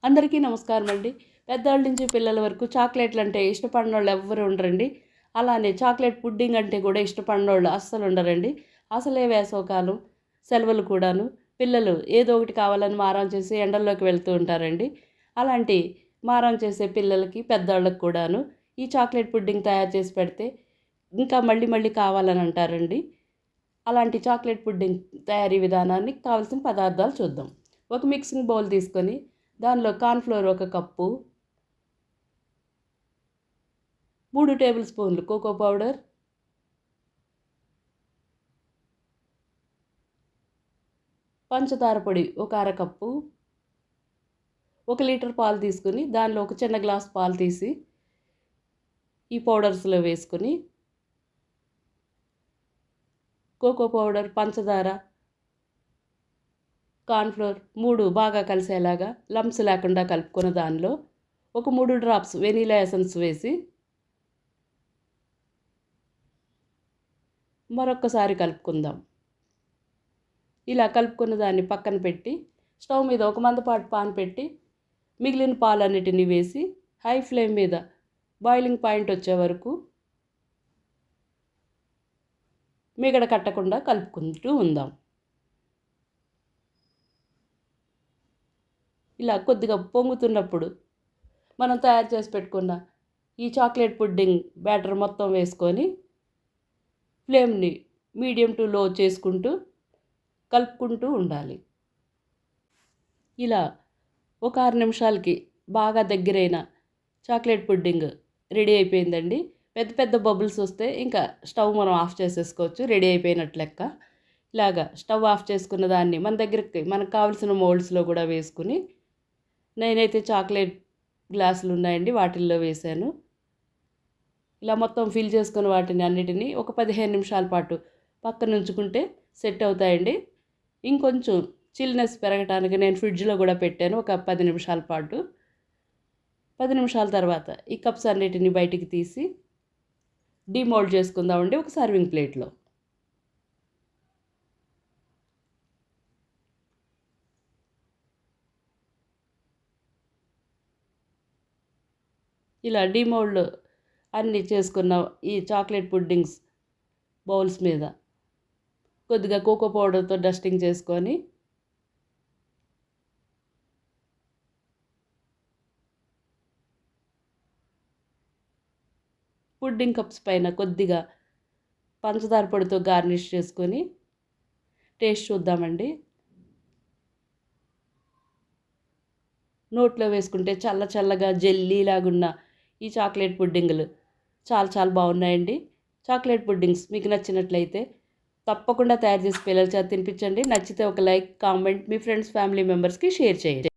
అందరికీ నమస్కారం అండి. పెద్దవాళ్ళ నుంచి పిల్లల వరకు చాక్లెట్లు అంటే ఇష్టపడినోళ్ళు ఎవ్వరు ఉండరండి. అలానే చాక్లెట్ పుడ్డింగ్ అంటే కూడా ఇష్టపడినోళ్ళు అస్సలు ఉండరండి. అసలే వేసవకాలం సెలవులు కూడాను పిల్లలు ఏదో ఒకటి కావాలని మారం చేసి ఎండల్లోకి వెళ్తూ ఉంటారండి. అలాంటి మారం చేసే పిల్లలకి పెద్దవాళ్ళకి కూడాను ఈ చాక్లెట్ పుడ్డింగ్ తయారు చేసి పెడితే ఇంకా మళ్ళీ మళ్ళీ కావాలని అంటారండి. అలాంటి చాక్లెట్ పుడ్డింగ్ తయారీ విధానాన్ని కావాల్సిన పదార్థాలు చూద్దాం. ఒక మిక్సింగ్ బౌల్ తీసుకొని దానిలో కార్న్ఫ్లోర్ 1 కప్పు, 3 టేబుల్ స్పూన్లు కోకో పౌడర్, పంచదార పొడి 1 అరకప్పు, 1 లీటర్ పాలు తీసుకుని దానిలో ఒక చిన్న గ్లాస్ పాలు తీసి ఈ పౌడర్స్లో వేసుకుని కోకో పౌడర్, పంచదార, కార్న్ఫ్లోర్ 3 బాగా కలిసేలాగా లంప్స్ లేకుండా కలుపుకున్న దానిలో ఒక 3 డ్రాప్స్ వెనీలా ఎసెన్స్ వేసి మరొక్కసారి కలుపుకుందాం. ఇలా కలుపుకున్న దాన్ని పక్కన పెట్టి స్టవ్ మీద ఒక మందపాటి పాన్ పెట్టి మిగిలిన పాలన్నిటిని వేసి హై ఫ్లేమ్ మీద బాయిలింగ్ పాయింట్ వచ్చే వరకు మిగడ కట్టకుండా కలుపుకుంటూ ఉందాం. ఇలా కొద్దిగా పొంగుతున్నప్పుడు మనం తయారు చేసి పెట్టుకున్న ఈ చాక్లెట్ పుడ్డింగ్ బ్యాటర్ మొత్తం వేసుకొని ఫ్లేమ్ని మీడియం టు లో చేసుకుంటూ కలుపుకుంటూ ఉండాలి. ఇలా ఒక 6 నిమిషాలకి బాగా దగ్గరైన చాక్లెట్ పుడ్డింగ్ రెడీ అయిపోయిందండి. పెద్ద పెద్ద బబుల్స్ వస్తే ఇంకా స్టవ్ మనం ఆఫ్ చేసేసుకోవచ్చు, రెడీ అయిపోయినట్లు లెక్క. ఇలాగా స్టవ్ ఆఫ్ చేసుకున్న దాన్ని మన దగ్గరికి మనకు కావాల్సిన మోల్డ్స్లో కూడా వేసుకుని నేనైతే చాక్లెట్ గ్లాసులు ఉన్నాయండి వాటిల్లో వేశాను. ఇలా మొత్తం ఫిల్ చేసుకున్న వాటిని అన్నిటినీ ఒక 15 నిమిషాల పాటు పక్కన ఉంచుకుంటే సెట్ అవుతాయండి. ఇంకొంచెం చిల్నెస్ పెరగటానికి నేను ఫ్రిడ్జ్లో కూడా పెట్టాను ఒక 10 నిమిషాల పాటు. 10 నిమిషాల తర్వాత ఈ కప్స్ అన్నిటిని బయటికి తీసి డీమోల్డ్ చేసుకుందామండి ఒక సర్వింగ్ ప్లేట్లో. ఇలా డీమోల్డ్ అన్నీ చేసుకున్న ఈ చాక్లెట్ పుడ్డింగ్స్ బౌల్స్ మీద కొద్దిగా కోకో పౌడర్తో డస్టింగ్ చేసుకొని పుడ్డింగ్ కప్స్ పైన కొద్దిగా పంచదార పొడితో గార్నిష్ చేసుకొని టేస్ట్ చూద్దామండి. నోట్లో వేసుకుంటే చల్ల చల్లగా జెల్లీలాగున్న ఈ చాక్లెట్ పుడ్డింగులు చాలా చాలా బాగున్నాయండి. చాక్లెట్ పుడ్డింగ్స్ మీకు నచ్చినట్లయితే తప్పకుండా తయారు చేసి పిల్లల చేత తినిపించండి. నచ్చితే ఒక లైక్, కామెంట్ మీ ఫ్రెండ్స్, ఫ్యామిలీ మెంబర్స్కి షేర్ చేయండి.